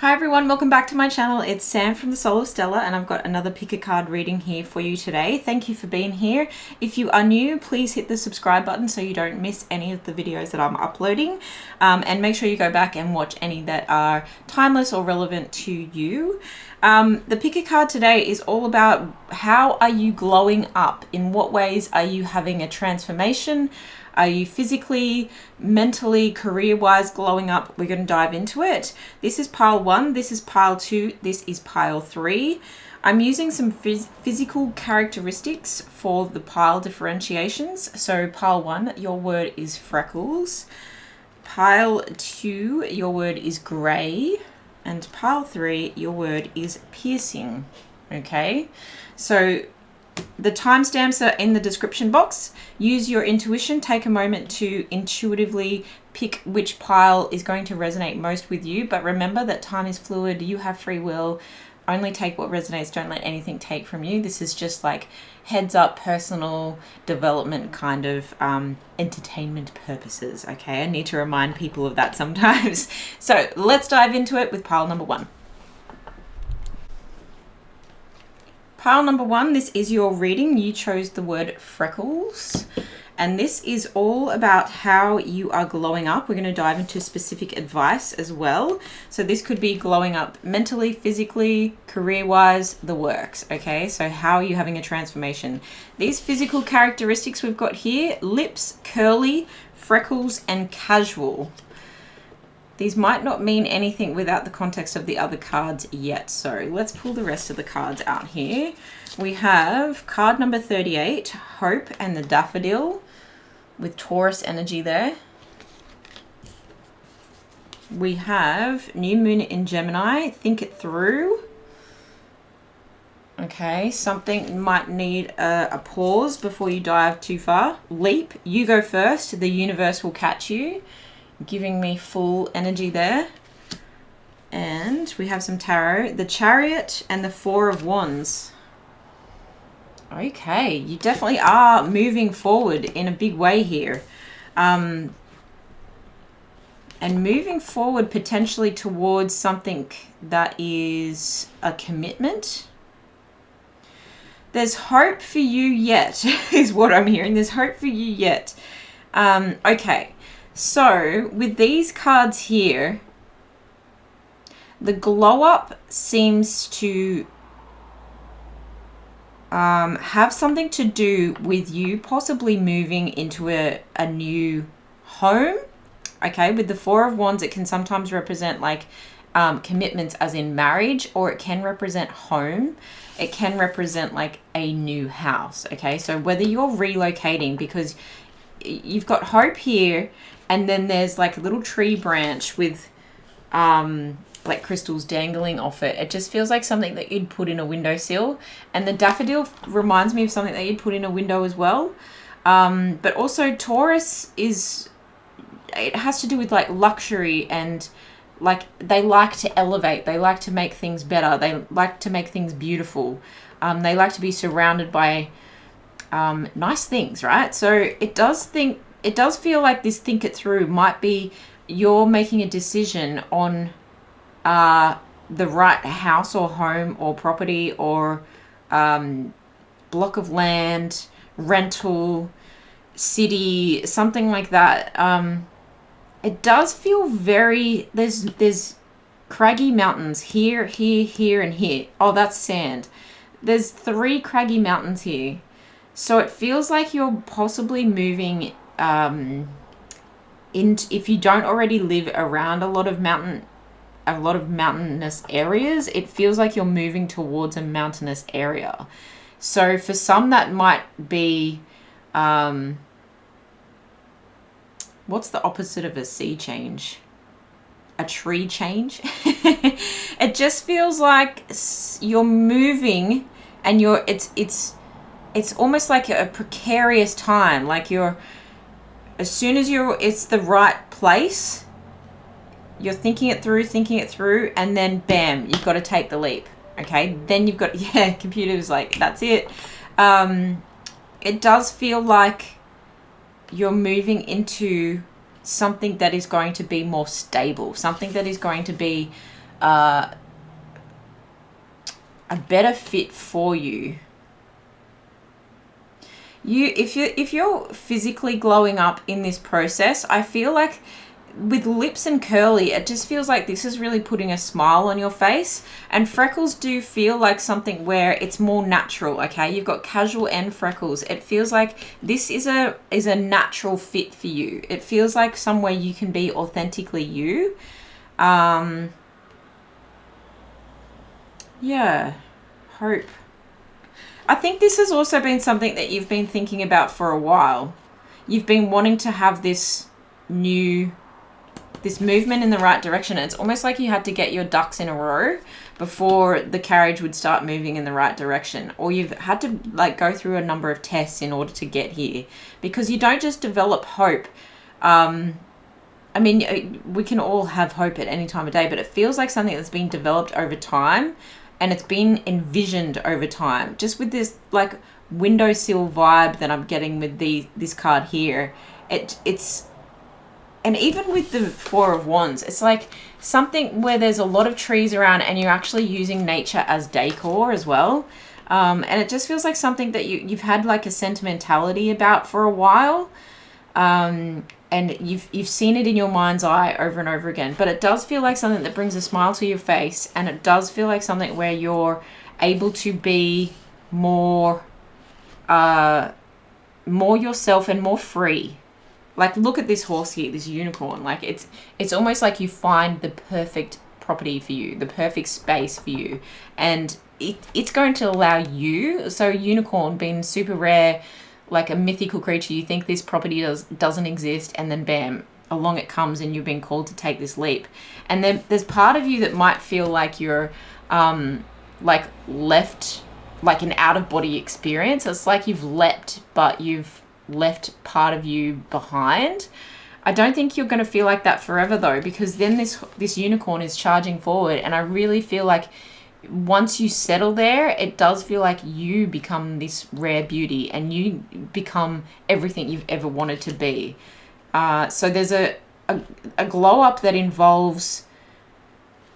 Hi everyone, welcome back to my channel. It's Sam from the Soul of Stella and I've got another pick a card reading here for you today. Thank you for being here. If you are new, please hit the subscribe button so you don't miss any of the videos that I'm uploading. And make sure you go back and watch any that are timeless or relevant to you. The pick a card today is all about how are you glowing up? In what ways are you having a transformation? Are you physically, mentally, career-wise glowing up? We're going to dive into it. This is pile 1, this is pile 2, this is pile 3. I'm using some physical characteristics for the pile differentiations. So pile 1, your word is freckles. Pile 2, your word is grey. And pile 3, your word is piercing. Okay, so the timestamps are in the description box. Use your intuition. Take a moment to intuitively pick which pile is going to resonate most with you. But remember that time is fluid. You have free will. Only take what resonates. Don't let anything take from you. This is just like heads up, personal development kind of entertainment purposes. Okay, I need to remind people of that sometimes. So let's dive into it with pile number 1. Pile number 1, this is your reading. You chose the word freckles. And this is all about how you are glowing up. We're going to dive into specific advice as well. So this could be glowing up mentally, physically, career-wise, the works. Okay, so how are you having a transformation? These physical characteristics we've got here: lips, curly, freckles, and casual. These might not mean anything without the context of the other cards yet. So let's pull the rest of the cards out here. We have card number 38, Hope and the Daffodil, with Taurus energy there. We have New Moon in Gemini, Think It Through. Okay, something might need a pause before you dive too far. Leap, you go first, the universe will catch you. Giving me full energy there. And we have some tarot, the Chariot and the Four of Wands. Okay, you definitely are moving forward in a big way here. And moving forward potentially towards something that is a commitment. There's hope for you yet, is what I'm hearing. There's hope for you yet. Okay. So with these cards here, the glow up seems to have something to do with you possibly moving into a new home. Okay, with the Four of Wands, it can sometimes represent like commitments as in marriage, or it can represent home. It can represent like a new house. Okay, so whether you're relocating, because you've got hope here, and then there's like a little tree branch with like crystals dangling off it. It just feels like something that you'd put in a windowsill. And the daffodil reminds me of something that you'd put in a window as well. But also Taurus it has to do with like luxury, and like they like to elevate. They like to make things better. They like to make things beautiful. They like to be surrounded by nice things, right? So it does feel like this think it through might be you're making a decision on the right house or home or property or block of land, rental, city, something like that. It does feel very, there's craggy mountains here, here, and here. Oh, that's sand. There's 3 craggy mountains here. So it feels like you're possibly moving if you don't already live around a lot of mountainous areas, it feels like you're moving towards a mountainous area. So for some that might be what's the opposite of a sea change? A tree change? It just feels like you're moving and it's almost like a precarious time. Like as soon as it's the right place, you're thinking it through, and then bam, you've got to take the leap. Okay, then you've got, yeah, computer's like, that's it. It does feel like you're moving into something that is going to be more stable, something that is going to be a better fit for you. If you're physically glowing up in this process, I feel like with lips and curly, it just feels like this is really putting a smile on your face. And freckles do feel like something where it's more natural, okay? You've got casual and freckles. It feels like this is a natural fit for you. It feels like somewhere you can be authentically you. Yeah, hope. I think this has also been something that you've been thinking about for a while. You've been wanting to have this movement in the right direction. It's almost like you had to get your ducks in a row before the carriage would start moving in the right direction. Or you've had to like go through a number of tests in order to get here. Because you don't just develop hope. I mean, we can all have hope at any time of day, but it feels like something that's been developed over time. And it's been envisioned over time. Just with this like windowsill vibe that I'm getting with this card here. It's and even with the Four of Wands, it's like something where there's a lot of trees around and you're actually using nature as decor as well. And it just feels like something that you've had like a sentimentality about for a while. And you've seen it in your mind's eye over and over again. But it does feel like something that brings a smile to your face. And it does feel like something where you're able to be more yourself and more free. Like, look at this horse here, this unicorn. Like, it's almost like you find the perfect property for you, the perfect space for you. And it's going to allow you, so unicorn being super rare, like a mythical creature, you think this property doesn't exist, and then bam, along it comes and you've been called to take this leap. And then there's part of you that might feel like you're like left, like an out-of-body experience. It's like you've leapt, but you've left part of you behind. I don't think you're going to feel like that forever though, because then this unicorn is charging forward, and I really feel like once you settle there, it does feel like you become this rare beauty and you become everything you've ever wanted to be. So there's a glow up that involves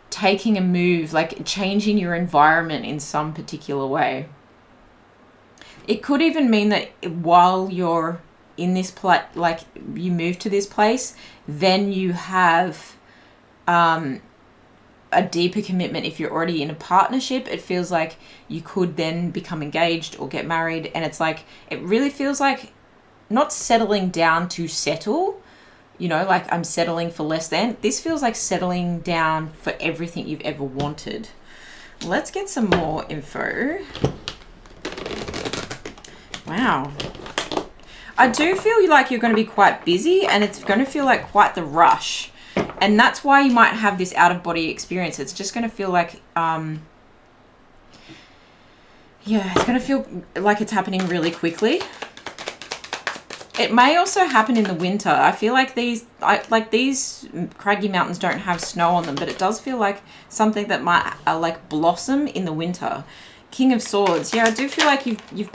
taking a move, like changing your environment in some particular way. It could even mean that while you're in this place, like you move to this place, then you have a deeper commitment. If you're already in a partnership, it feels like you could then become engaged or get married. And it's like, it really feels like not settling down to settle, you know, like I'm settling for less than. This feels like settling down for everything you've ever wanted. Let's get some more info. Wow. I do feel like you're going to be quite busy, and it's going to feel like quite the rush. And that's why you might have this out-of-body experience. It's just going to feel like, yeah, it's going to feel like it's happening really quickly. It may also happen in the winter. I feel like these craggy mountains don't have snow on them, but it does feel like something that might like blossom in the winter. King of Swords. Yeah, I do feel like you've...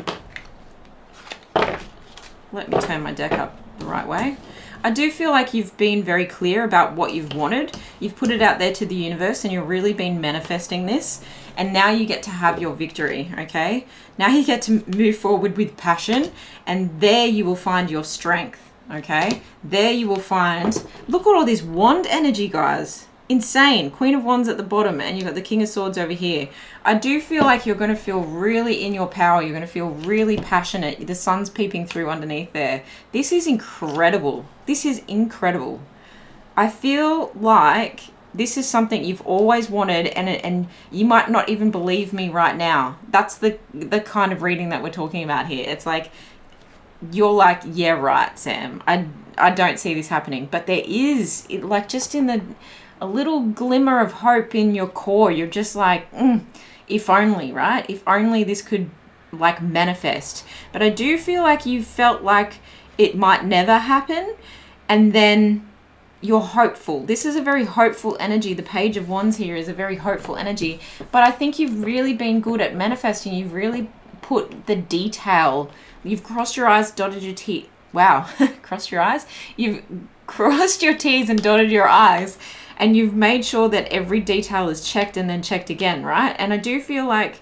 Let me turn my deck up the right way. I do feel like you've been very clear about what you've wanted. You've put it out there to the universe and you've really been manifesting this. And now you get to have your victory, okay? Now you get to move forward with passion, and there you will find your strength, okay? There you will find... Look at all this wand energy, guys. Insane. Queen of Wands at the bottom, and you've got the King of Swords over here. I do feel like you're going to feel really in your power. You're going to feel really passionate. The sun's peeping through underneath there. This is incredible. This is incredible. I feel like this is something you've always wanted, and you might not even believe me right now. That's the kind of reading that we're talking about here. It's like, you're like, yeah, right, Sam. I don't see this happening. But there is, like, just in a little glimmer of hope in your core. You're just like, if only, right? If only this could, like, manifest. But I do feel like you felt like it might never happen, and then you're hopeful. This is a very hopeful energy. The Page of Wands here is a very hopeful energy. But I think you've really been good at manifesting. You've really put the detail. You've crossed your I's, dotted your T's. Wow. Crossed your I's? You've crossed your T's and dotted your I's. and you've made sure that every detail is checked and then checked again, right? And I do feel like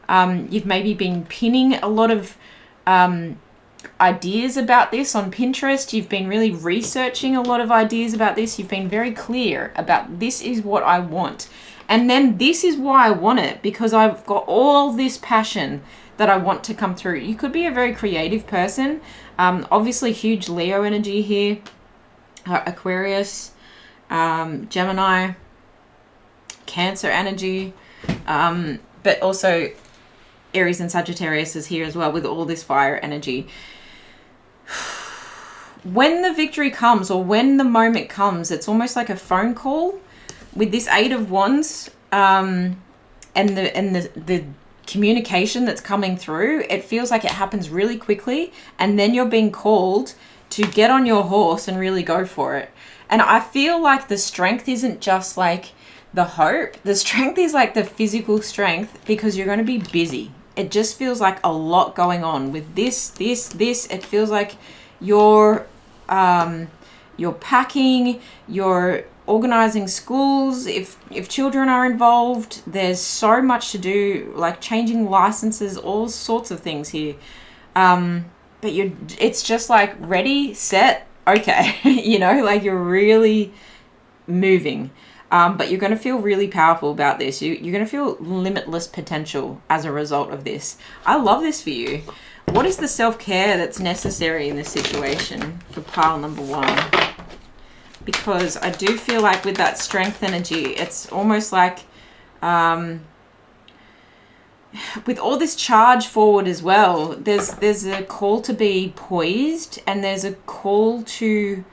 you've maybe been pinning a lot of ideas about this on Pinterest. You've been really researching a lot of ideas about this. You've been very clear about this is what I want. And then this is why I want it, because I've got all this passion that I want to come through. You could be a very creative person. Obviously huge Leo energy here. Aquarius, Gemini, Cancer energy. But also Aries and Sagittarius is here as well with all this fire energy. When the victory comes, or when the moment comes, it's almost like a phone call with this Eight of Wands, and the communication that's coming through. It feels like it happens really quickly, and then you're being called to get on your horse and really go for it. And I feel like the strength isn't just like the hope. The strength is like the physical strength, because you're going to be busy. It just feels like a lot going on with this. It feels like you're packing, you're organizing schools. If children are involved, there's so much to do, like changing licenses, all sorts of things here. But it's just like ready, set, okay. You know, like you're really moving. But you're going to feel really powerful about this. You're going to feel limitless potential as a result of this. I love this for you. What is the self-care that's necessary in this situation for pile number 1? Because I do feel like with that strength energy, it's almost like with all this charge forward as well, there's a call to be poised, and there's a call to...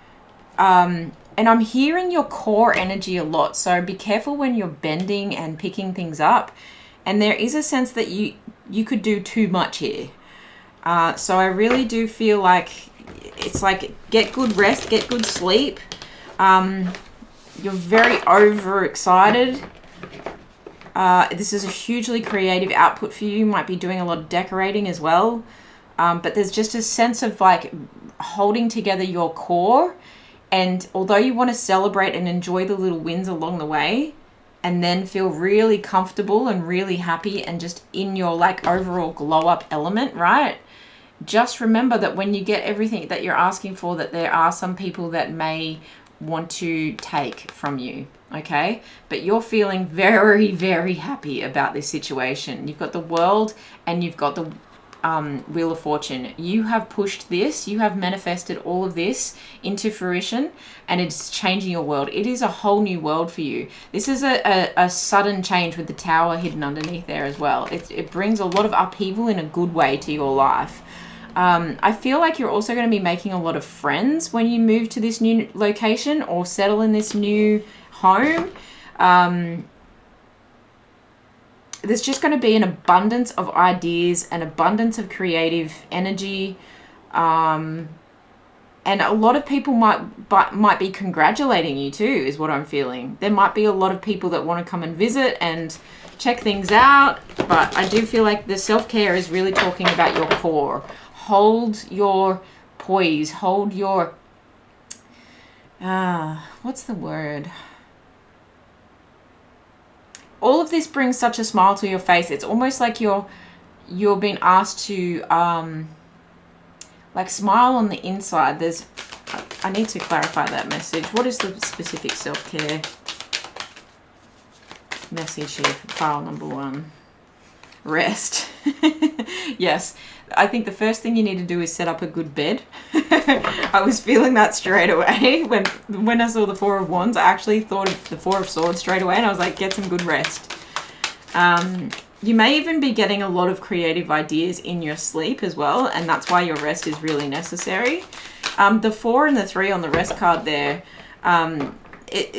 and I'm hearing your core energy a lot, so be careful when you're bending and picking things up. And there is a sense that you could do too much here. So I really do feel like it's like get good rest, get good sleep. You're very overexcited. This is a hugely creative output for you. You might be doing a lot of decorating as well. But there's just a sense of like holding together your core. And although you want to celebrate and enjoy the little wins along the way, and then feel really comfortable and really happy and just in your like overall glow up element, right? Just remember that when you get everything that you're asking for, that there are some people that may want to take from you, okay? But you're feeling very, very happy about this situation. You've got the World and you've got the Wheel of Fortune. You have pushed this, you have manifested all of this into fruition, and it's changing your world. It is a whole new world for you. This is a sudden change with the Tower hidden underneath there as well. It brings a lot of upheaval in a good way to your life. I feel like you're also going to be making a lot of friends when you move to this new location or settle in this new home. There's just going to be an abundance of ideas, an abundance of creative energy. And a lot of people might be congratulating you too, is what I'm feeling. There might be a lot of people that want to come and visit and check things out. But I do feel like the self-care is really talking about your core. Hold your poise. Hold your... what's the word? All of this brings such a smile to your face. It's almost like you're being asked to like smile on the inside. I need to clarify that message. What is the specific self-care message here for pile number 1? Rest. Yes, I think the first thing you need to do is set up a good bed. I was feeling that straight away when I saw the Four of Wands. I actually thought of the Four of Swords straight away, and I was like, get some good rest. You may even be getting a lot of creative ideas in your sleep as well, and that's why your rest is really necessary. The 4 and the 3 on the rest card there,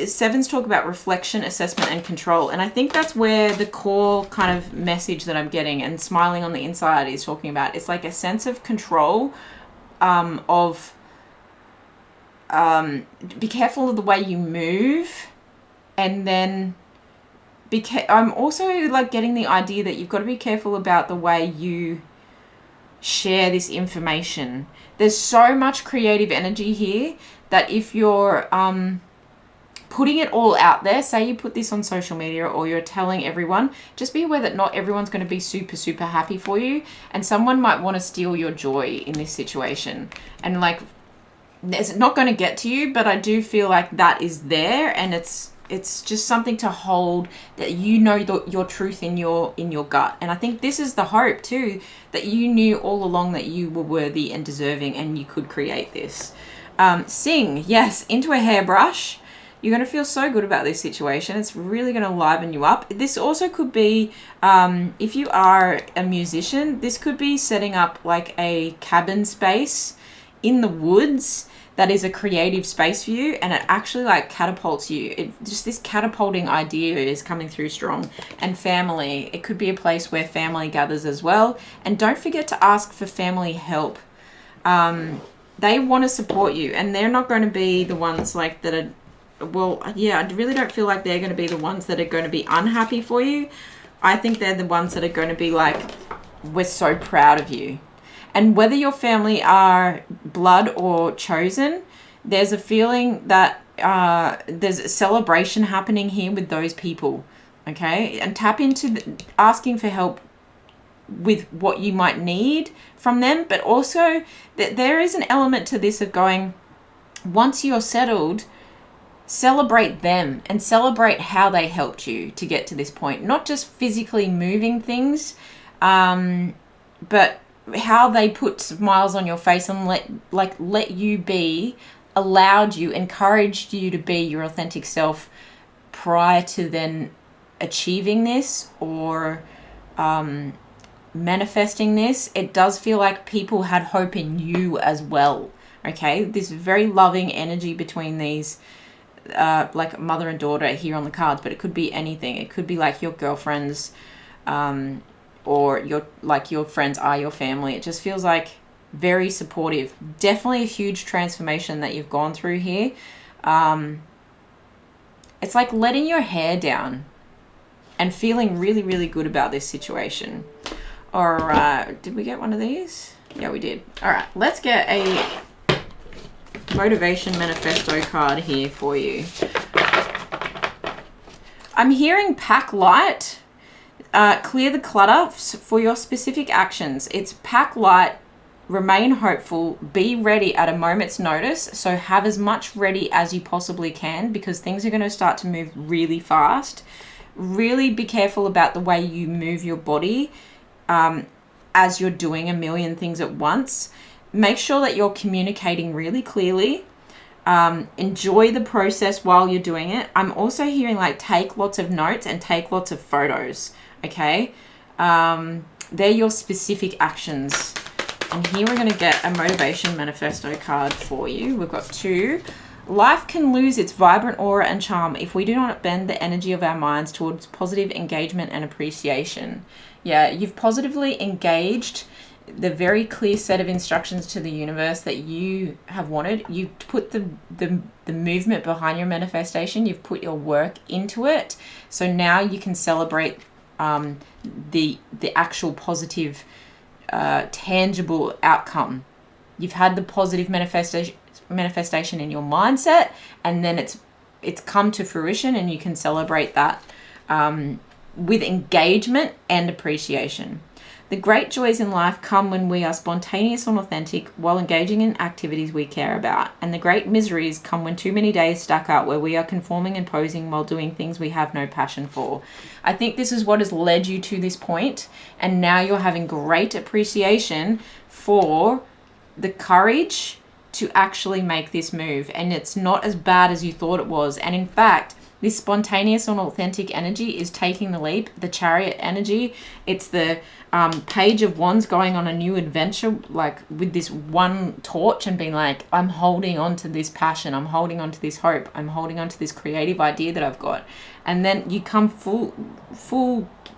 sevens talk about reflection, assessment, and control. And I think that's where the core kind of message that I'm getting, and smiling on the inside is talking about. It's like a sense of control, be careful of the way you move. And then I'm also like getting the idea that you've got to be careful about the way you share this information. There's so much creative energy here that if you're putting it all out there. Say you put this on social media or you're telling everyone, just be aware that not everyone's going to be super, super happy for you. And someone might want to steal your joy in this situation. And like, it's not going to get to you, but I do feel like that is there, and it's just something to hold, that you know your truth in your gut. And I think this is the hope too, that you knew all along that you were worthy and deserving and you could create this. Sing, yes, into a hairbrush. You're going to feel so good about this situation. It's really going to liven you up. This also could be, if you are a musician, this could be setting up like a cabin space in the woods that is a creative space for you, and it actually like catapults you. Just this catapulting idea is coming through strong. And family, it could be a place where family gathers as well. And don't forget to ask for family help. They want to support you, and they're not going to be the ones like that are, well, yeah, I really don't feel like they're going to be the ones that are going to be unhappy for you. I think they're the ones that are going to be like, we're so proud of you. And whether your family are blood or chosen, there's a feeling that there's a celebration happening here with those people, okay? And tap into asking for help with what you might need from them, but also that there is an element to this of going, once you're settled, celebrate them and celebrate how they helped you to get to this point. Not just physically moving things, but how they put smiles on your face and let you be, allowed you, encouraged you to be your authentic self prior to then achieving this or manifesting this. It does feel like people had hope in you as well, okay? This very loving energy between these like mother and daughter here on the cards, but it could be anything. It could be like your girlfriends, or your friends are your family. It just feels like very supportive. Definitely a huge transformation that you've gone through here. It's like letting your hair down and feeling really, really good about this situation. Or did we get one of these? Yeah, we did. All right, let's get a motivation manifesto card here for you. I'm hearing pack light. Clear the clutter for your specific actions. It's pack light, remain hopeful, be ready at a moment's notice. So have as much ready as you possibly can, because things are going to start to move really fast. Really be careful about the way you move your body as you're doing a million things at once. Make sure that you're communicating really clearly. Enjoy the process while you're doing it. I'm also hearing like take lots of notes and take lots of photos. Okay, they're your specific actions. And here we're going to get a motivation manifesto card for you. We've got two. Life can lose its vibrant aura and charm if we do not bend the energy of our minds towards positive engagement and appreciation. Yeah, you've positively engaged the very clear set of instructions to the universe that you have wanted. You've put the movement behind your manifestation. You've put your work into it. So now you can celebrate the actual positive, tangible outcome. You've had the positive manifestation in your mindset, and then it's come to fruition, and you can celebrate that with engagement and appreciation. The great joys in life come when we are spontaneous and authentic while engaging in activities we care about. And the great miseries come when too many days stack up where we are conforming and posing while doing things we have no passion for. I think this is what has led you to this point, and now you're having great appreciation for the courage to actually make this move. And it's not as bad as you thought it was. And in fact, this spontaneous and authentic energy is taking the leap. The Chariot energy, it's the Page of Wands going on a new adventure, like with this one torch and being like, I'm holding on to this passion. I'm holding on to this hope. I'm holding on to this creative idea that I've got. And then you come full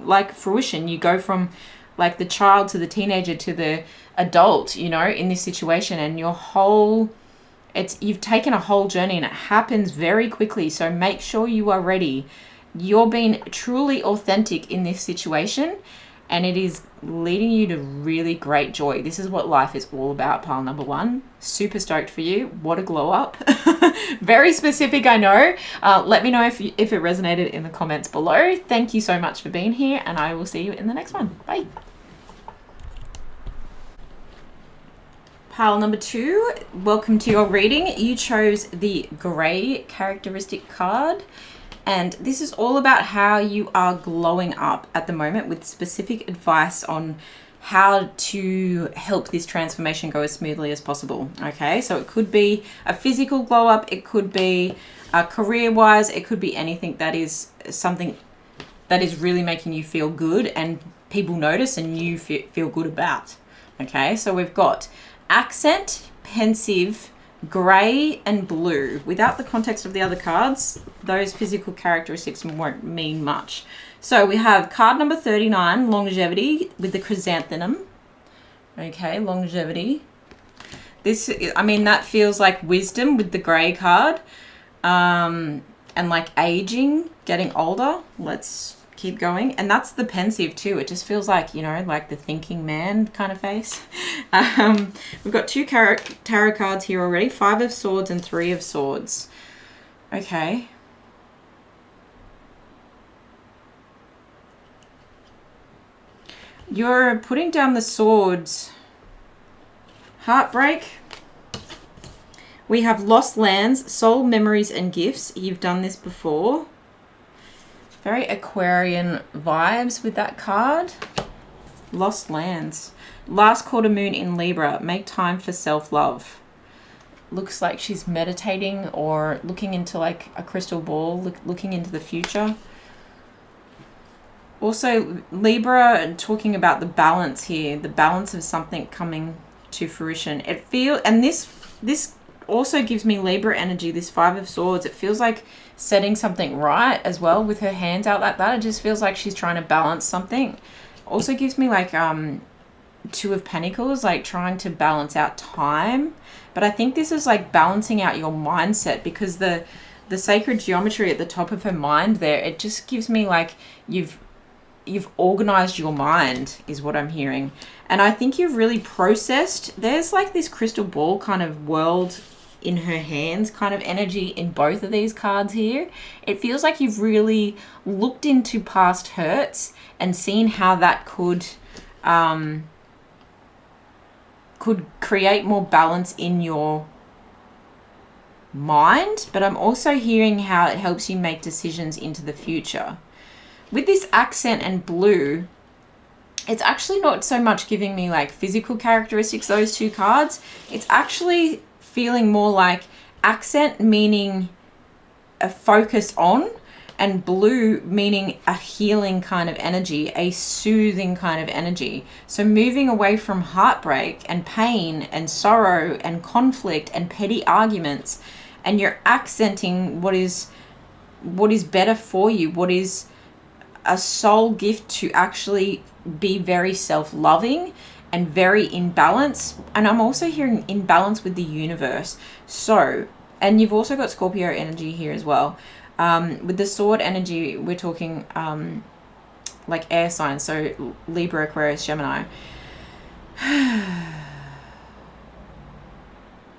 like fruition. You go from like the child to the teenager to the adult, you know, in this situation, and your whole... you've taken a whole journey, and it happens very quickly. So make sure you are ready. You're being truly authentic in this situation, and it is leading you to really great joy. This is what life is all about, pile number 1. Super stoked for you. What a glow up. Very specific, I know. Let me know if it resonated in the comments below. Thank you so much for being here, and I will see you in the next one. Bye. Pile number 2, welcome to your reading. You chose the grey characteristic card, and this is all about how you are glowing up at the moment with specific advice on how to help this transformation go as smoothly as possible. Okay, so it could be a physical glow up, it could be career-wise, it could be anything that is something that is really making you feel good and people notice and you feel good about. Okay, so we've got accent, pensive, grey and blue. Without the context of the other cards, those physical characteristics won't mean much. So we have card number 39, longevity, with the chrysanthemum. Okay, longevity. This, I mean, that feels like wisdom with the grey card. And like aging, getting older. Let's keep going. And that's the pensive too. It just feels like, you know, like the thinking man kind of face. We've got 2 tarot cards here already, 5 of swords and 3 of swords. Okay. You're putting down the swords. Heartbreak. We have lost lands, soul, memories and gifts. You've done this before. Very Aquarian vibes with that card. Lost lands. Last quarter moon in Libra. Make time for self-love. Looks like she's meditating or looking into like a crystal ball, looking into the future. Also, Libra, talking about the balance here, the balance of something coming to fruition. It feels, and this also gives me Libra energy, this 5 of swords. It feels like setting something right as well with her hands out like that. It just feels like she's trying to balance something. Also gives me like 2 of pentacles, like trying to balance out time. But I think this is like balancing out your mindset, because the sacred geometry at the top of her mind there, it just gives me like you've organized your mind is what I'm hearing. And I think you've really processed. There's like this crystal ball kind of world in her hands kind of energy in both of these cards here. It feels like you've really looked into past hurts and seen how that could create more balance in your mind. But I'm also hearing how it helps you make decisions into the future. With this accent and blue, it's actually not so much giving me like physical characteristics, those 2 cards. It's actually feeling more like accent meaning a focus on, and blue meaning a healing kind of energy, a soothing kind of energy. So moving away from heartbreak and pain and sorrow and conflict and petty arguments, and you're accenting what is better for you, what is a soul gift to actually be very self-loving and very in balance. And I'm also hearing in balance with the universe. So, and you've also got Scorpio energy here as well. With the sword energy, we're talking like air signs, so Libra, Aquarius, Gemini.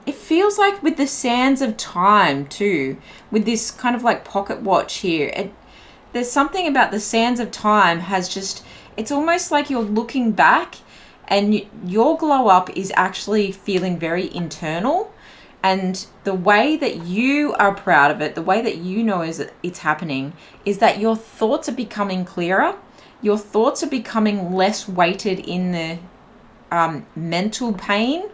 It feels like with the sands of time too, with this kind of like pocket watch here, there's something about the sands of time has just, it's almost like you're looking back and your glow up is actually feeling very internal. And the way that you are proud of it, the way that you know is it's happening, is that your thoughts are becoming clearer. Your thoughts are becoming less weighted in the mental pain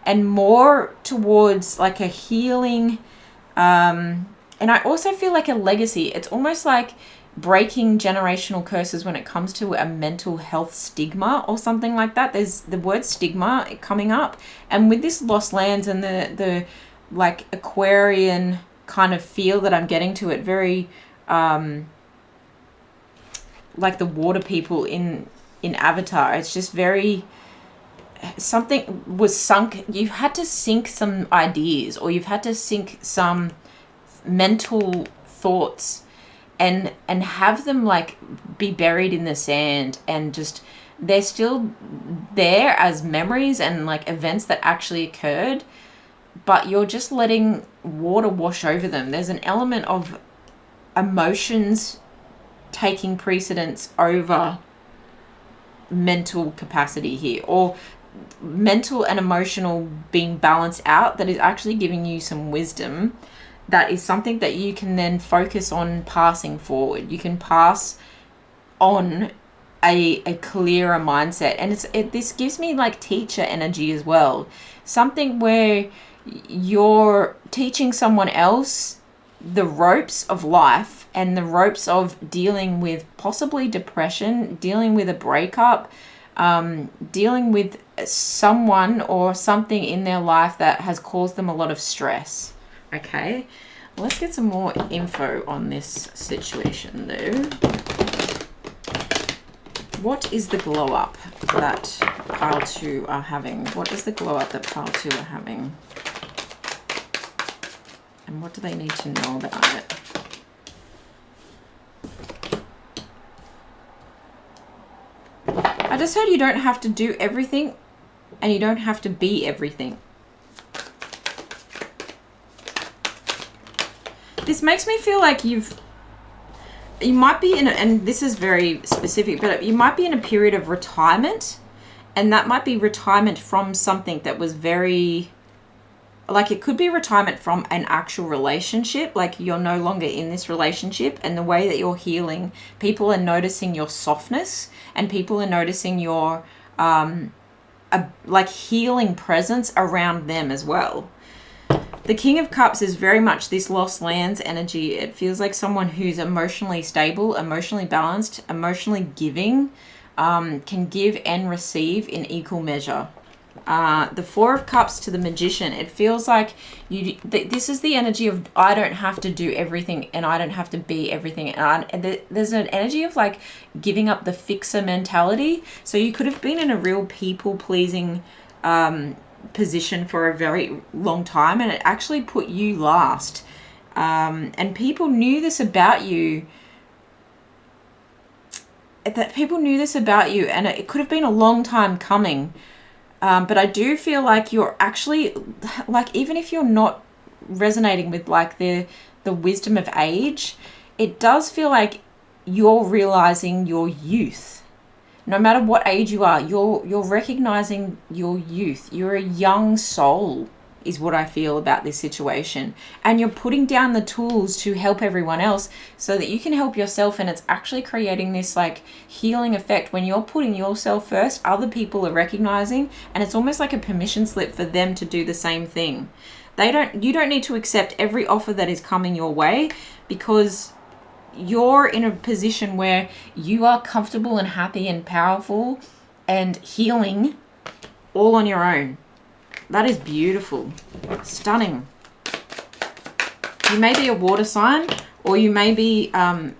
and more towards like a healing. And I also feel like a legacy. It's almost like breaking generational curses when it comes to a mental health stigma or something like that. There's the word stigma coming up, and with this lost lands and the like Aquarian kind of feel that I'm getting to it, very like the water people in Avatar. It's just very, something was sunk. You've had to sink some ideas, or you've had to sink some mental thoughts. and have them like be buried in the sand, and just they're still there as memories and like events that actually occurred, but you're just letting water wash over them. There's an element of emotions taking precedence over mental capacity here, or mental and emotional being balanced out, that is actually giving you some wisdom. That is something that you can then focus on passing forward. You can pass on a clearer mindset. And this gives me like teacher energy as well. Something where you're teaching someone else the ropes of life and the ropes of dealing with possibly depression, dealing with a breakup, dealing with someone or something in their life that has caused them a lot of stress. Okay, let's get some more info on this situation though. What is the glow up that Pyle 2 are having? What is the glow up that Pyle 2 are having? And what do they need to know about it? I just heard you don't have to do everything and you don't have to be everything. This makes me feel like you might be in a, and this is very specific, but you might be in a period of retirement, and that might be retirement from something that was very, like it could be retirement from an actual relationship, like you're no longer in this relationship, and the way that you're healing, people are noticing your softness, and people are noticing your like healing presence around them as well. The King of Cups is very much this lost lands energy. It feels like someone who's emotionally stable, emotionally balanced, emotionally giving, can give and receive in equal measure. The Four of Cups to the Magician. It feels like this is the energy of I don't have to do everything and I don't have to be everything. And there's an energy of like giving up the fixer mentality. So you could have been in a real people-pleasing position for a very long time, and it actually put you last. And people knew this about you. And it could have been a long time coming. But I do feel like you're actually, like, even if you're not resonating with like the wisdom of age, it does feel like you're realizing your youth. No matter what age you are, you're recognizing your youth. You're a young soul is what I feel about this situation. And you're putting down the tools to help everyone else so that you can help yourself, and it's actually creating this like healing effect. When you're putting yourself first, other people are recognizing, and it's almost like a permission slip for them to do the same thing. You don't need to accept every offer that is coming your way, because you're in a position where you are comfortable and happy and powerful and healing all on your own. That is beautiful. Stunning. You may be a water sign, or you may be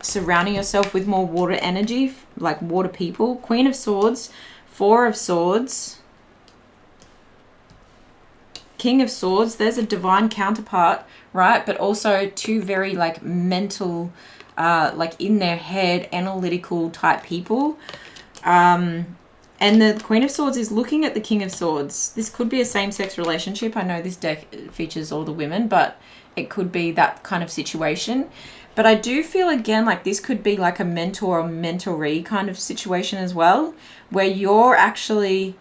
surrounding yourself with more water energy, like water people. Queen of Swords, Four of Swords, King of Swords. There's a divine counterpart, right? But also two very like mental, like in their head, analytical type people. And the Queen of Swords is looking at the King of Swords. This could be a same-sex relationship. I know this deck features all the women, but it could be that kind of situation. But I do feel, again, like this could be like a mentor or mentoree kind of situation as well, where you're actually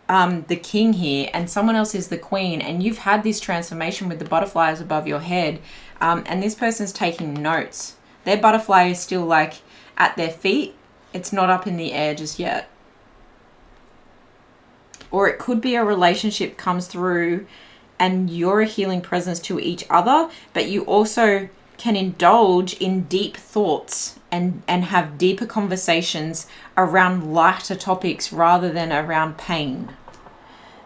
the king here and someone else is the queen, and you've had this transformation with the butterflies above your head, and this person's taking notes. Their butterfly is still like at their feet. It's not up in the air just yet. Or it could be a relationship comes through and you're a healing presence to each other, but you also can indulge in deep thoughts and have deeper conversations around lighter topics rather than around pain.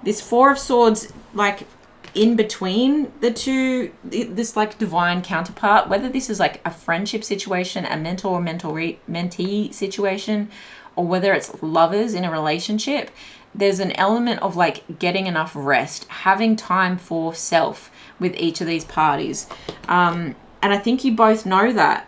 This Four of Swords, like in between the two, this like divine counterpart, whether this is like a friendship situation, a mentor or mentee situation, or whether it's lovers in a relationship, there's an element of like getting enough rest, having time for self with each of these parties. And I think you both know that.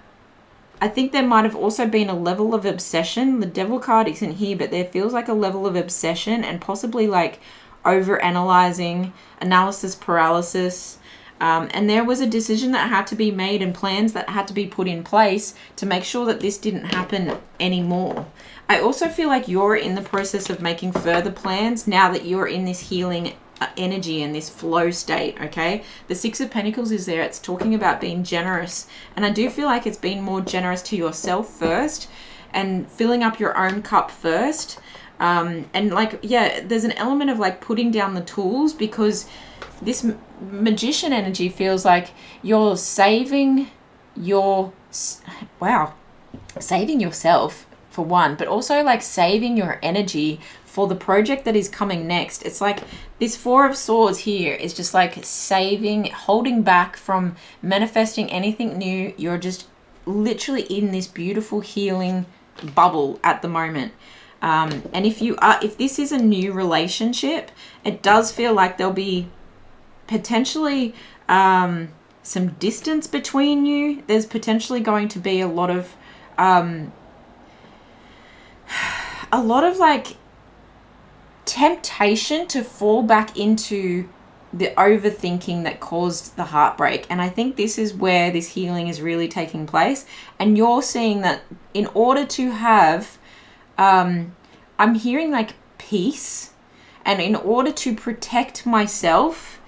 I think there might have also been a level of obsession. The devil card isn't here, but there feels like a level of obsession and possibly like over-analyzing, analysis paralysis. And there was a decision that had to be made and plans that had to be put in place to make sure that this didn't happen anymore. I also feel like you're in the process of making further plans now that you're in this healing energy and this flow state, okay? The Six of Pentacles is there. It's talking about being generous. And I do feel like it's being more generous to yourself first and filling up your own cup first. And like, yeah, there's an element of like putting down the tools, because this magician energy feels like you're saving saving yourself for one, but also like saving your energy for the project that is coming next. It's like this Four of Swords here is just like saving, holding back from manifesting anything new. You're just literally in this beautiful healing bubble at the moment. And if this is a new relationship, it does feel like there'll be potentially some distance between you. There's potentially going to be a lot of like temptation to fall back into the overthinking that caused the heartbreak. And I think this is where this healing is really taking place. And you're seeing that in order to have, I'm hearing like peace, and in order to protect myself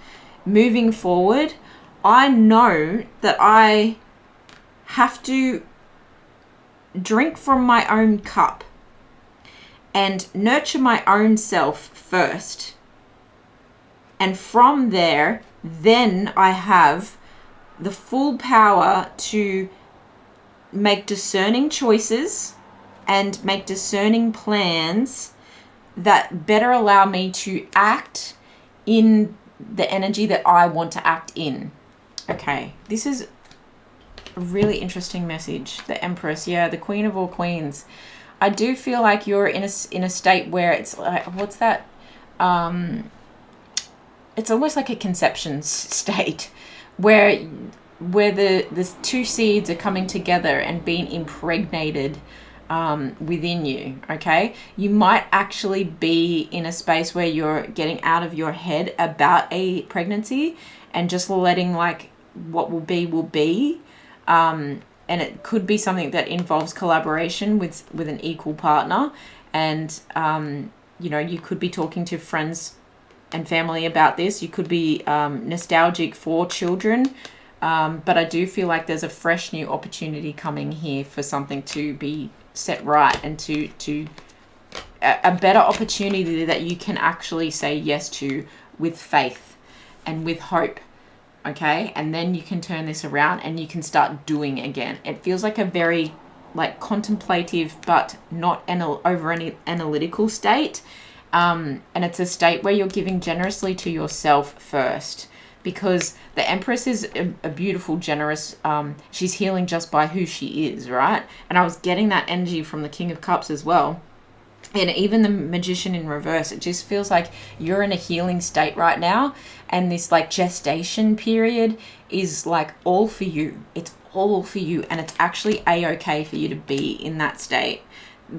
moving forward, I know that I have to drink from my own cup and nurture my own self first. And from there, then I have the full power to make discerning choices and make discerning plans that better allow me to act in the energy that I want to act in. Okay, this is a really interesting message. The Empress, yeah, the Queen of all Queens. I do feel like you're in a state where it's like, what's that? It's almost like a conception state where the two seeds are coming together and being impregnated within you. Okay, you might actually be in a space where you're getting out of your head about a pregnancy and just letting like what will be. And it could be something that involves collaboration with an equal partner. And, you know, you could be talking to friends and family about this. You could be nostalgic for children. But I do feel like there's a fresh new opportunity coming here for something to be set right, and to a better opportunity that you can actually say yes to with faith and with hope. Okay, and then you can turn this around and you can start doing again. It feels like a very like contemplative but not over any analytical state. And it's a state where you're giving generously to yourself first, because the Empress is a beautiful, generous, she's healing just by who she is, right? And I was getting that energy from the King of Cups as well. And even the Magician in reverse, it just feels like you're in a healing state right now. And this like gestation period is like all for you. It's all for you. And it's actually a-okay for you to be in that state.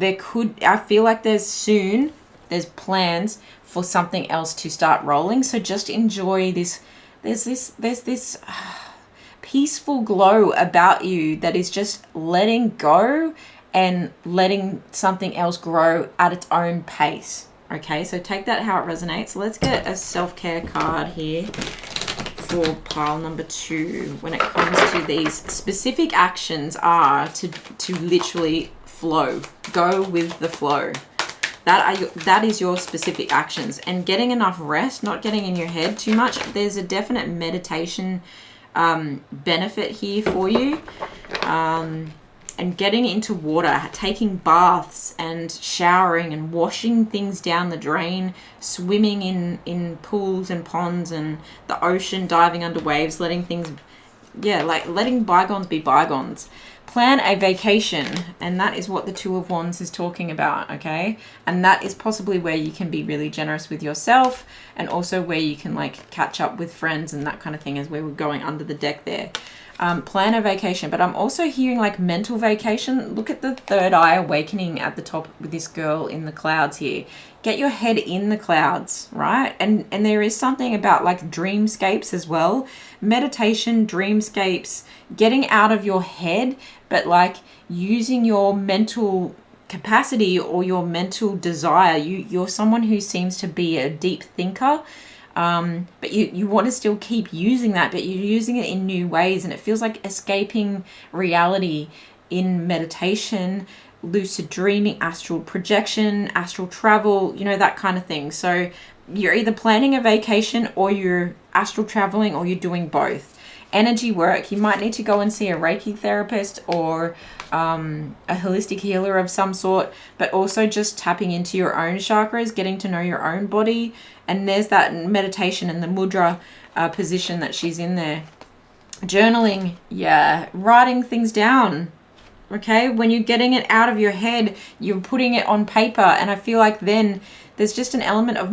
I feel like there's plans for something else to start rolling. So just enjoy this. There's this peaceful glow about you that is just letting go and letting something else grow at its own pace. Okay, so take that how it resonates. Let's get a self-care card here for pile number 2. When it comes to these specific actions are to literally flow. Go with the flow. That is your specific actions. And getting enough rest, not getting in your head too much. There's a definite meditation benefit here for you. And getting into water, taking baths and showering and washing things down the drain, swimming in pools and ponds and the ocean, diving under waves, letting bygones be bygones. Plan a vacation, and that is what the Two of Wands is talking about, okay? And that is possibly where you can be really generous with yourself, and also where you can like catch up with friends and that kind of thing, as we were going under the deck there. Plan a vacation, but I'm also hearing like mental vacation. Look at the third eye awakening at the top with this girl in the clouds here. Get your head in the clouds, right? And there is something about like dreamscapes as well. Meditation, dreamscapes, getting out of your head, but like using your mental capacity or your mental desire. You're someone who seems to be a deep thinker. But you want to still keep using that, but you're using it in new ways, and it feels like escaping reality in meditation, lucid dreaming, astral projection, astral travel, you know, that kind of thing. So you're either planning a vacation or you're astral traveling or you're doing both. Energy work, you might need to go and see a Reiki therapist or a holistic healer of some sort, but also just tapping into your own chakras, getting to know your own body. And there's that meditation and the mudra position that she's in there. Journaling, yeah, writing things down. Okay, when you're getting it out of your head, you're putting it on paper, and I feel like then there's just an element of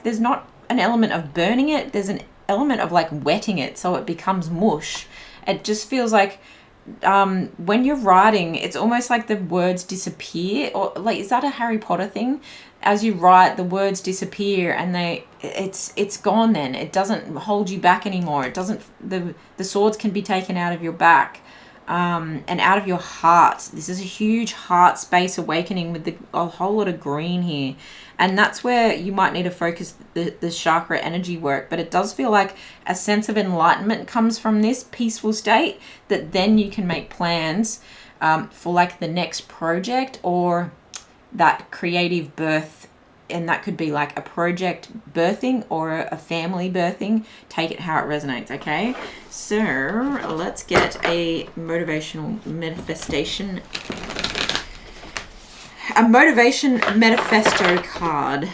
there's not an element of burning it, there's an element of like wetting it so it becomes mush. It just feels like when you're writing, it's almost like the words disappear, or like, is that a Harry Potter thing? As you write, the words disappear and it's gone. Then it doesn't hold you back anymore. It doesn't, the swords can be taken out of your back and out of your heart. This is a huge heart space awakening with a whole lot of green here. And that's where you might need to focus the chakra energy work. But it does feel like a sense of enlightenment comes from this peaceful state, that then you can make plans for like the next project or that creative birth. And that could be like a project birthing or a family birthing. Take it how it resonates, okay? So let's get a motivational manifestation. A motivation manifesto card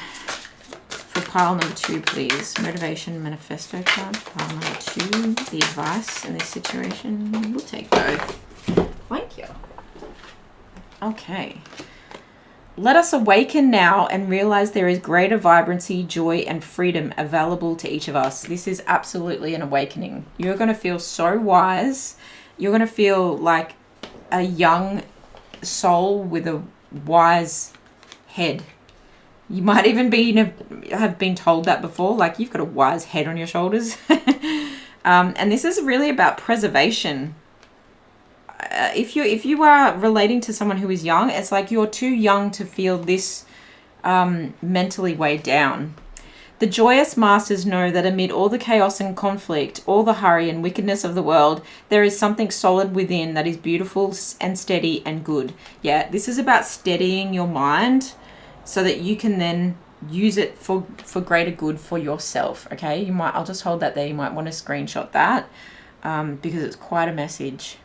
for pile number 2, please. Motivation manifesto card, pile number 2. The advice in this situation. We'll take both. Thank you. Okay. Let us awaken now and realize there is greater vibrancy, joy, and freedom available to each of us. This is absolutely an awakening. You're going to feel so wise. You're going to feel like a young soul with a wise head. You might even have been told that before, like you've got a wise head on your shoulders. And this is really about preservation. If you are relating to someone who is young, it's like you're too young to feel this mentally weighed down. The joyous masters know that amid all the chaos and conflict, all the hurry and wickedness of the world, there is something solid within that is beautiful and steady and good. Yeah, this is about steadying your mind so that you can then use it for greater good for yourself, okay? I'll just hold that there. You might want to screenshot that because it's quite a message.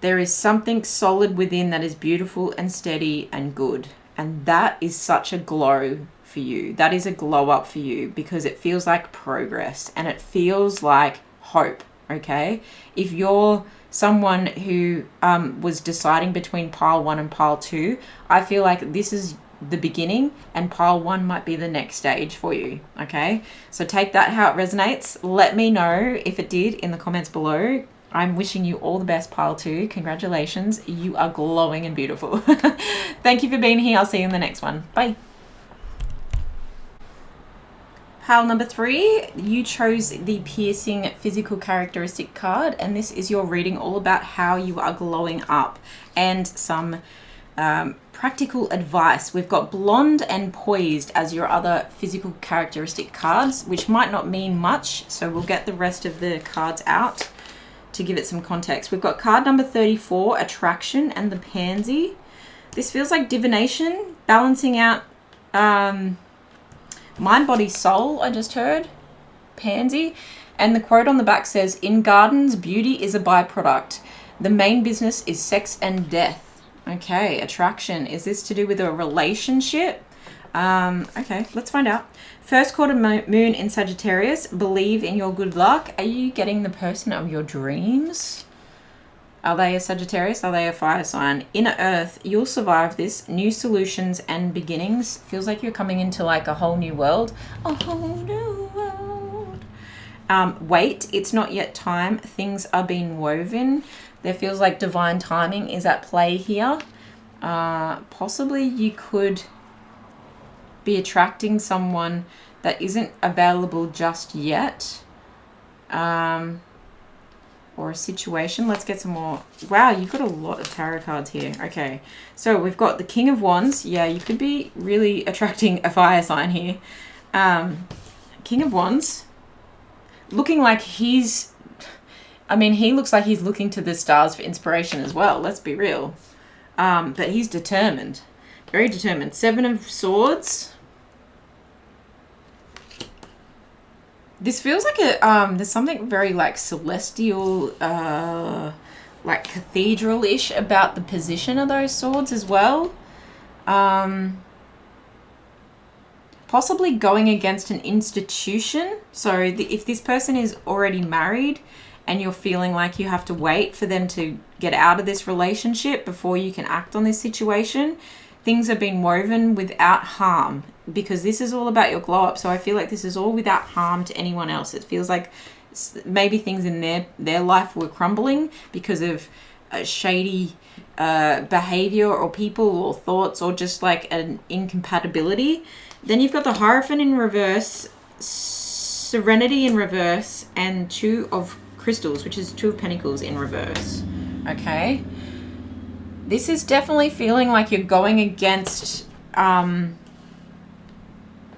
There is something solid within that is beautiful and steady and good. And that is such a glow for you. That is a glow up for you because it feels like progress and it feels like hope, okay? If you're someone who was deciding between pile 1 and pile 2, I feel like this is the beginning and pile 1 might be the next stage for you, okay? So take that how it resonates. Let me know if it did in the comments below. I'm wishing you all the best, pile 2. Congratulations. You are glowing and beautiful. Thank you for being here. I'll see you in the next one. Bye. Pile number 3, you chose the piercing physical characteristic card, and this is your reading all about how you are glowing up and some practical advice. We've got blonde and poised as your other physical characteristic cards, which might not mean much, so we'll get the rest of the cards out to give it some context. We've got card number 34, attraction, and the pansy. This feels like divination, balancing out mind, body, soul, I just heard. Pansy. And the quote on the back says, in gardens, beauty is a byproduct. The main business is sex and death. Okay, attraction. Is this to do with a relationship? Okay, let's find out. First quarter moon in Sagittarius. Believe in your good luck. Are you getting the person of your dreams? Are they a Sagittarius? Are they a fire sign? Inner Earth. You'll survive this. New solutions and beginnings. Feels like you're coming into like a whole new world. A whole new world. Wait, it's not yet time. Things are being woven. There feels like divine timing is at play here. Possibly you could be attracting someone that isn't available just yet. Or a situation. Let's get some more. Wow, you've got a lot of tarot cards here. Okay, so we've got the King of Wands. Yeah, you could be really attracting a fire sign here. King of Wands. Looking like he's... I mean, he looks like he's looking to the stars for inspiration as well. Let's be real. But he's determined. Very determined. Seven of Swords. This feels like a, there's something very like celestial, like cathedral-ish about the position of those swords as well. Possibly going against an institution. So if this person is already married and you're feeling like you have to wait for them to get out of this relationship before you can act on this situation, things have been woven without harm, because this is all about your glow up. So I feel like this is all without harm to anyone else. It feels like maybe things in their life were crumbling because of shady behavior or people or thoughts or just like an incompatibility. Then you've got the Hierophant in reverse, Serenity in reverse, and Two of Crystals, which is Two of Pentacles in reverse. Okay. This is definitely feeling like you're going against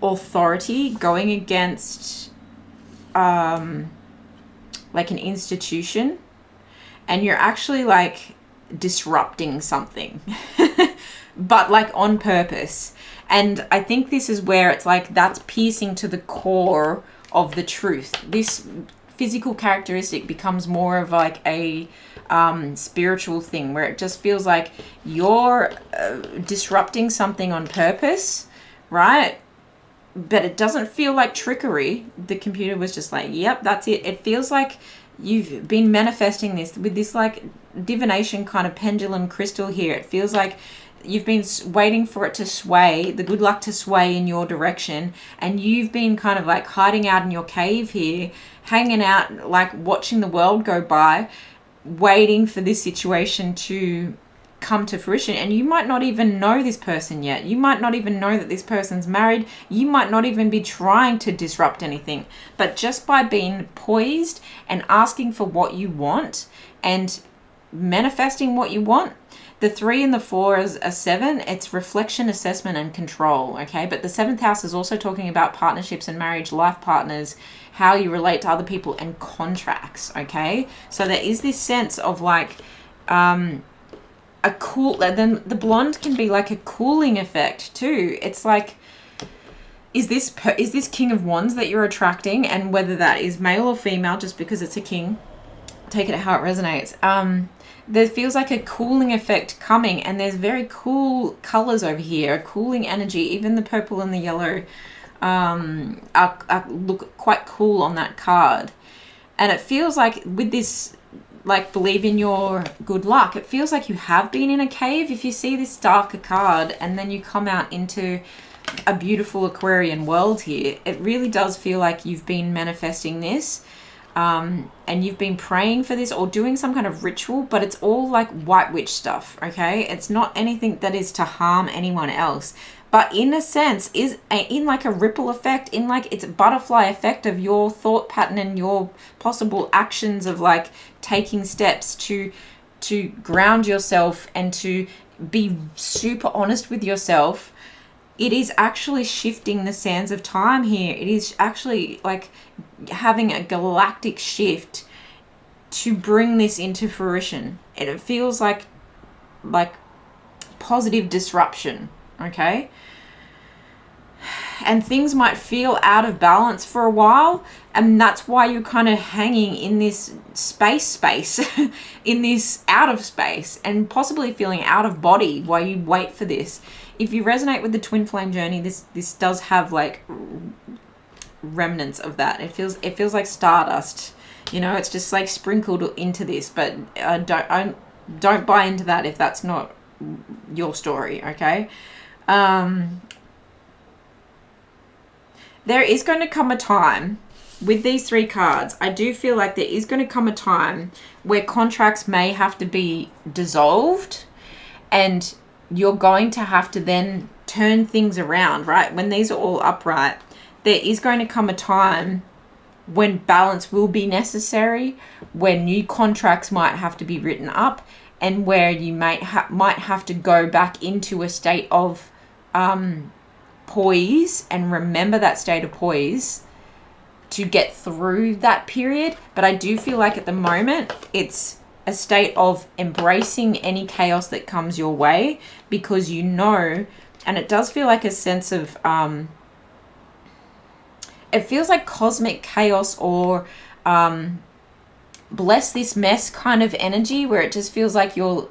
authority, going against like an institution, and you're actually like disrupting something, but like on purpose. And I think this is where it's like that's piercing to the core of the truth. This physical characteristic becomes more of like a spiritual thing, where it just feels like you're disrupting something on purpose, right? But it doesn't feel like trickery. The computer was just like, yep, that's it. It feels like you've been manifesting this with this like divination kind of pendulum crystal here. It feels like you've been waiting for it to sway, the good luck to sway in your direction, and you've been kind of like hiding out in your cave here, hanging out, like watching the world go by, waiting for this situation to come to fruition. And you might not even know this person yet. You might not even know that this person's married. You might not even be trying to disrupt anything. But just by being poised and asking for what you want and manifesting what you want, the 3 and the 4 is a 7. It's reflection, assessment, and control. Okay, but the 7th house is also talking about partnerships and marriage, life partners, how you relate to other people, and contracts. Okay, so there is this sense of like a cool. Then the blonde can be like a cooling effect too. It's like, is this King of Wands that you're attracting, and whether that is male or female, just because it's a king, take it how it resonates. There feels like a cooling effect coming, and there's very cool colors over here, a cooling energy. Even the purple and the yellow look quite cool on that card. And it feels like with this, like, believe in your good luck, it feels like you have been in a cave. If you see this darker card and then you come out into a beautiful Aquarian world here, it really does feel like you've been manifesting this. And you've been praying for this or doing some kind of ritual, but it's all like white witch stuff, okay? It's not anything that is to harm anyone else, but in a sense is in like a ripple effect, in like it's a butterfly effect of your thought pattern and your possible actions of like taking steps to ground yourself and to be super honest with yourself. It is actually shifting the sands of time here. It is actually like having a galactic shift to bring this into fruition. It feels like positive disruption, okay? And things might feel out of balance for a while, and that's why you're kind of hanging in this space in this out of space, and possibly feeling out of body while you wait for this. If you resonate with the twin flame journey, this does have like remnants of that. It feels like stardust, you know. It's just like sprinkled into this, but don't buy into that if that's not your story, okay? There is going to come a time with these 3 cards, I do feel like there is going to come a time where contracts may have to be dissolved, and you're going to have to then turn things around, right? When these are all upright, there is going to come a time when balance will be necessary, where new contracts might have to be written up, and where you might have to go back into a state of poise, and remember that state of poise to get through that period. But I do feel like at the moment it's a state of embracing any chaos that comes your way, because you know, and it does feel like a sense of it feels like cosmic chaos, or bless this mess kind of energy, where it just feels like you're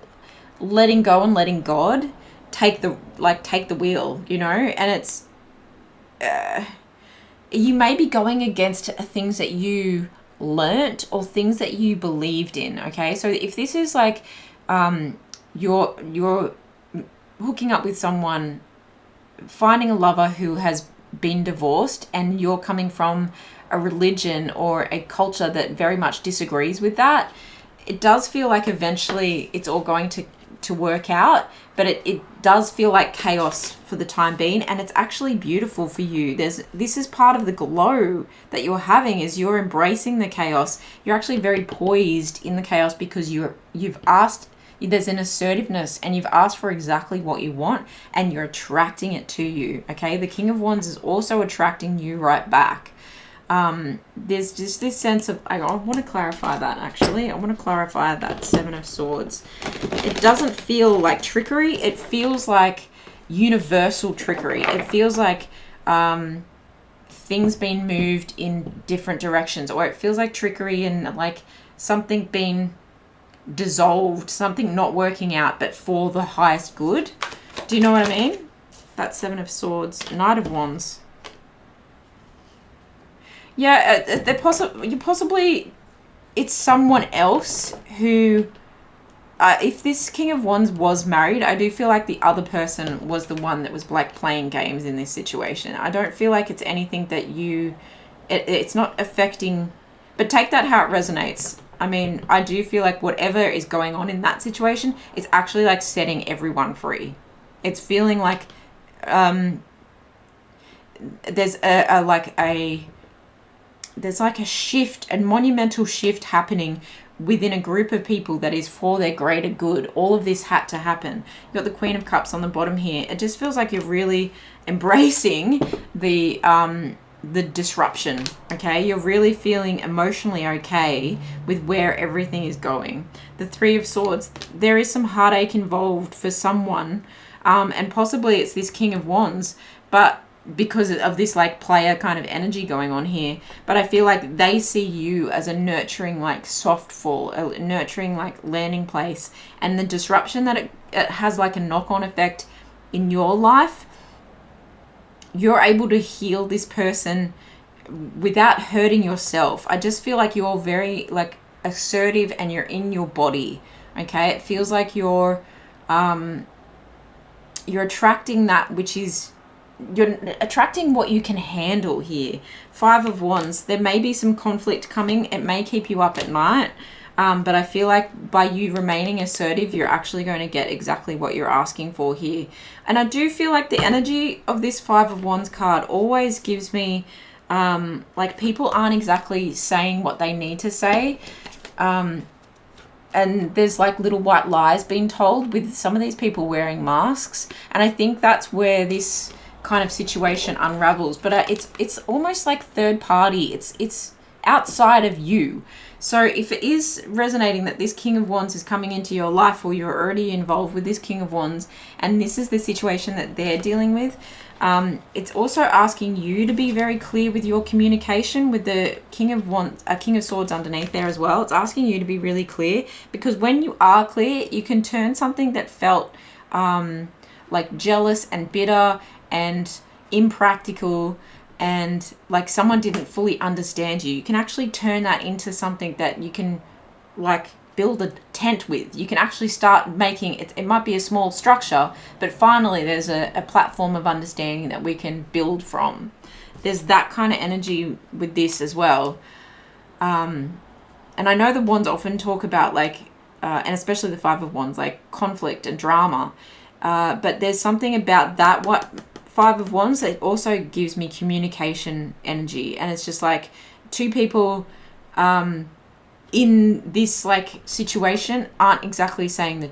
letting go and letting God take the wheel, you know. And it's you may be going against things that you learnt or things that you believed in. Okay, so if this is like you're hooking up with someone, finding a lover who has been divorced, and you're coming from a religion or a culture that very much disagrees with that, it does feel like eventually it's all going to work out, but it does feel like chaos for the time being, and it's actually beautiful for you. This is part of the glow that you're having, is you're embracing the chaos. You're actually very poised in the chaos because you've asked, there's an assertiveness, and you've asked for exactly what you want, and you're attracting it to you. Okay, the King of Wands is also attracting you right back. There's just this sense of, I want to clarify that actually. I want to clarify that 7 of Swords. It doesn't feel like trickery. It feels like universal trickery. It feels like things being moved in different directions, or it feels like trickery and like something being dissolved, something not working out, but for the highest good. Do you know what I mean? That's 7 of Swords. Knight of Wands. Yeah, possibly it's someone else who, if this King of Wands was married, I do feel like the other person was the one that was like playing games in this situation. I don't feel like it's anything that it's not affecting, but take that how it resonates. I mean, I do feel like whatever is going on in that situation, it's actually like setting everyone free. It's feeling like there's there's like a shift, a monumental shift happening within a group of people that is for their greater good. All of this had to happen. You've got the Queen of Cups on the bottom here. It just feels like you're really embracing the disruption, okay? You're really feeling emotionally okay with where everything is going. The 3 of Swords, there is some heartache involved for someone, and possibly it's this King of Wands, but because of this like player kind of energy going on here. But I feel like they see you as a nurturing, like soft fall, a nurturing, like landing place, and the disruption that it has like a knock-on effect in your life, you're able to heal this person without hurting yourself. I just feel like you're very like assertive, and you're in your body. Okay, it feels like you're attracting that which is, you're attracting what you can handle here. 5 of Wands, there may be some conflict coming. It may keep you up at night, but I feel like by you remaining assertive, you're actually going to get exactly what you're asking for here. And I do feel like the energy of this 5 of Wands card always gives me like people aren't exactly saying what they need to say, and there's like little white lies being told with some of these people wearing masks, and I think that's where this kind of situation unravels. But it's almost like third party. It's outside of you. So if it is resonating that this King of Wands is coming into your life, or you're already involved with this King of Wands, and this is the situation that they're dealing with, it's also asking you to be very clear with your communication with the King of Wands, King of Swords underneath there as well. It's asking you to be really clear, because when you are clear, you can turn something that felt like jealous and bitter and impractical, and like someone didn't fully understand you. You can actually turn that into something that you can like build a tent with. You can actually start making it. It might be a small structure, but finally there's a platform of understanding that we can build from. there's that kind of energy with this as well. And I know the wands often talk about like, and especially the Five of Wands, like conflict and drama. But there's something about that Five of Wands that also gives me communication energy. And it's just like two people in this like situation aren't exactly saying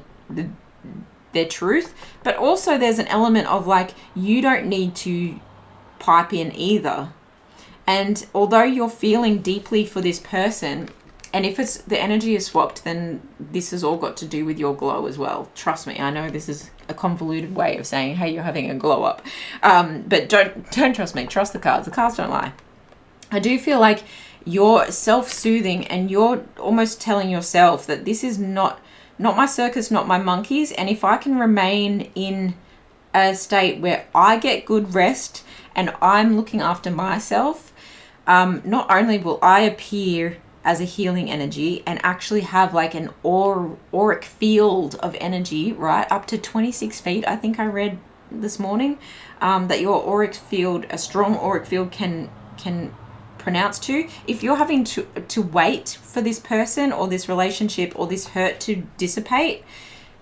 their truth. But also there's an element of like, you don't need to pipe in either. And although you're feeling deeply for this person, and if it's the energy is swapped, then this has all got to do with your glow as well. Trust me, I know this is a convoluted way of saying, hey, you're having a glow up. But don't trust me. Trust the cards. The cards don't lie. I do feel like you're self-soothing and you're almost telling yourself that this is not my circus, not my monkeys. And if I can remain in a state where I get good rest and I'm looking after myself, not only will I appear as a healing energy and actually have like an auric field of energy, right, up to 26 feet, I think I read this morning, that your auric field, a strong auric field can pronounce to. If you're having to wait for this person or this relationship or this hurt to dissipate,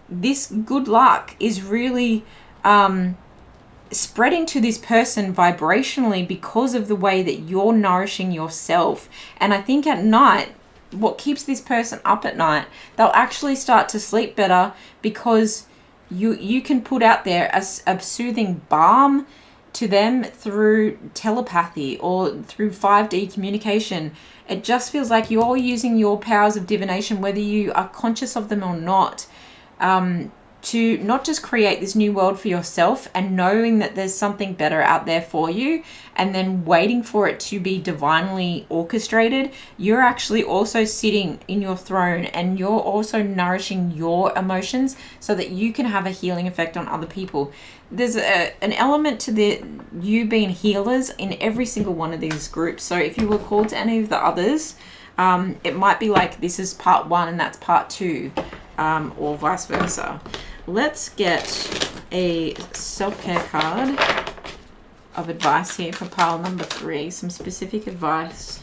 this good luck is really spreading to this person vibrationally because of the way that you're nourishing yourself. And I think at night, what keeps this person up at night, they'll actually start to sleep better because you can put out there a soothing balm to them through telepathy or through 5D communication. It just feels like you're using your powers of divination, whether you are conscious of them or not, to not just create this new world for yourself and knowing that there's something better out there for you and then waiting for it to be divinely orchestrated. You're actually also sitting in your throne and you're also nourishing your emotions so that you can have a healing effect on other people. There's an element to you being healers in every single one of these groups. So if you were called to any of the others, it might be like this is part 1 and that's part 2, or vice versa. Let's get a self-care card of advice here for pile number 3. Some specific advice.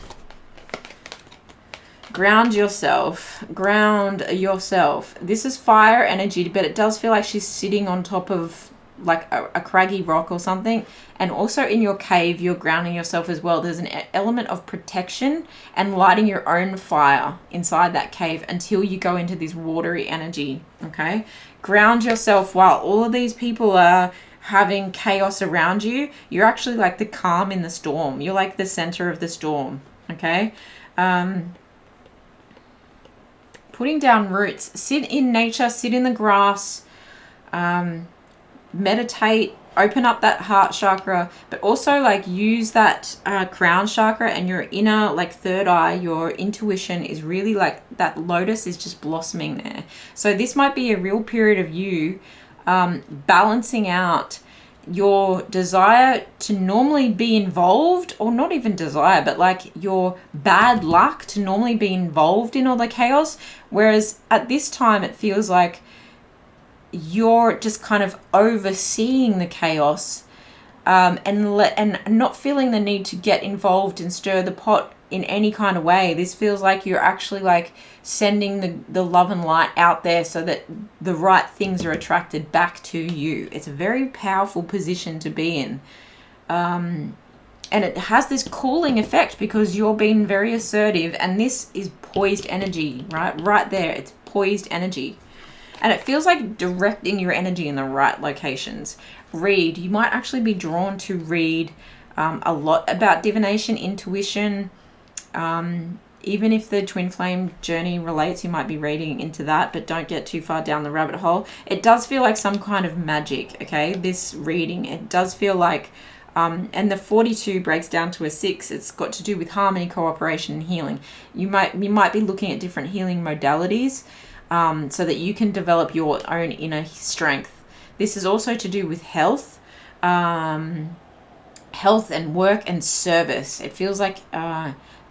Ground yourself. Ground yourself. This is fire energy, but it does feel like she's sitting on top of like a craggy rock or something. And also in your cave, you're grounding yourself as well. There's an element of protection and lighting your own fire inside that cave until you go into this watery energy, okay? Ground yourself while all of these people are having chaos around you. You're actually like the calm in the storm. You're like the center of the storm, okay? Putting down roots. Sit in nature, sit in the grass, meditate, open up that heart chakra, but also like use that crown chakra and your inner like third eye. Your intuition is really like that lotus is just blossoming there. So this might be a real period of you balancing out your desire to normally be involved, or not even desire, but like your bad luck to normally be involved in all the chaos, whereas at this time it feels like you're just kind of overseeing the chaos, and not feeling the need to get involved and stir the pot in any kind of way. This feels like you're actually like sending the love and light out there so that the right things are attracted back to you. It's a very powerful position to be in. And it has this cooling effect because you're being very assertive, and this is poised energy, right there. It's poised energy. And it feels like directing your energy in the right locations. Read. You might actually be drawn to read a lot about divination, intuition. Even if the twin flame journey relates, you might be reading into that, but don't get too far down the rabbit hole. It does feel like some kind of magic, okay? This reading, it does feel like, and the 42 breaks down to a 6. It's got to do with harmony, cooperation, and healing. You might be looking at different healing modalities, so that you can develop your own inner strength. This is also to do with health, health and work and service. It feels like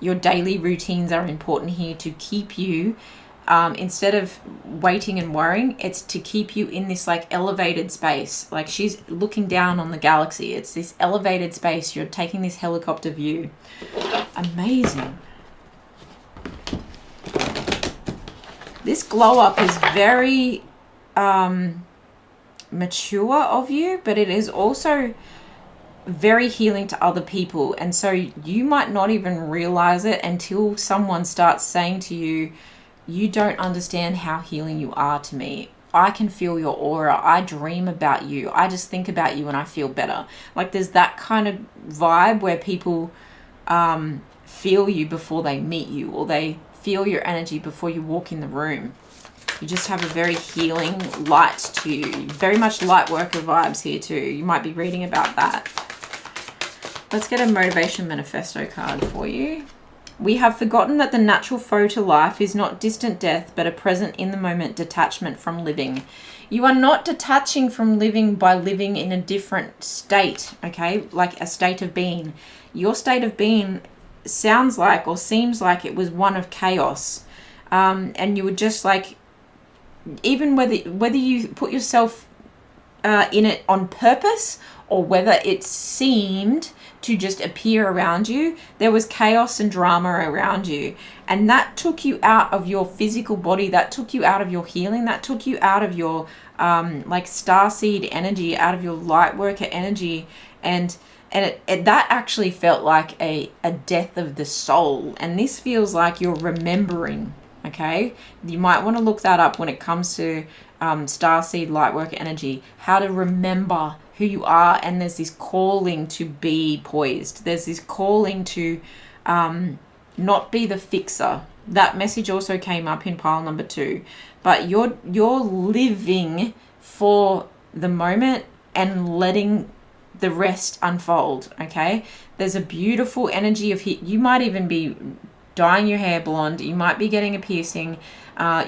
your daily routines are important here to keep you instead of waiting and worrying, it's to keep you in this like elevated space. Like she's looking down on the galaxy. It's this elevated space. You're taking this helicopter view. Amazing. This glow up is very mature of you, but it is also very healing to other people. And so you might not even realize it until someone starts saying to you, you don't understand how healing you are to me. I can feel your aura. I dream about you. I just think about you and I feel better. Like there's that kind of vibe where people feel you before they meet you, or they feel your energy before you walk in the room. You just have a very healing light to you. Very much light worker vibes here too. You might be reading about that. Let's get a motivation manifesto card for you. We have forgotten that the natural foe to life is not distant death, but a present in the moment detachment from living. You are not detaching from living by living in a different state, okay? Like a state of being. Your state of being sounds like or seems like it was one of chaos. And you would just like, even whether you put yourself in it on purpose or whether it seemed to just appear around you, there was chaos and drama around you, and that took you out of your physical body, that took you out of your healing, that took you out of your like starseed energy, out of your light worker energy, and that actually felt like a death of the soul. And this feels like you're remembering. Okay, you might want to look that up when it comes to starseed lightworker energy, how to remember who you are. And there's this calling to be poised. There's this calling to not be the fixer. That message also came up in pile number 2. But you're living for the moment and letting the rest unfold. Okay, there's a beautiful energy of you might even be dyeing your hair blonde, you might be getting a piercing,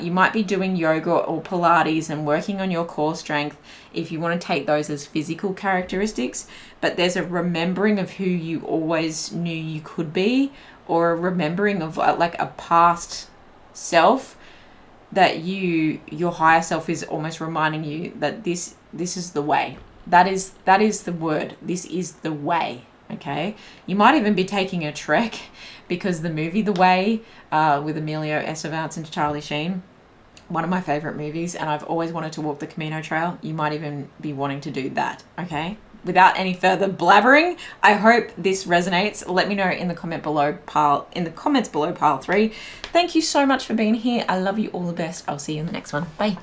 you might be doing yoga or Pilates and working on your core strength if you want to take those as physical characteristics. But there's a remembering of who you always knew you could be, or a remembering of like a past self that your higher self is almost reminding you that this is the way. That is the word. This is the way. Okay, you might even be taking a trek, because the movie The Way with Emilio Estevez and Charlie Sheen, one of my favorite movies, and I've always wanted to walk the Camino Trail. You might even be wanting to do that. Okay, without any further blabbering, I hope this resonates. Let me know in the comments below pile 3. Thank you so much for being here. I love you. All the best. I'll see you in the next one. Bye.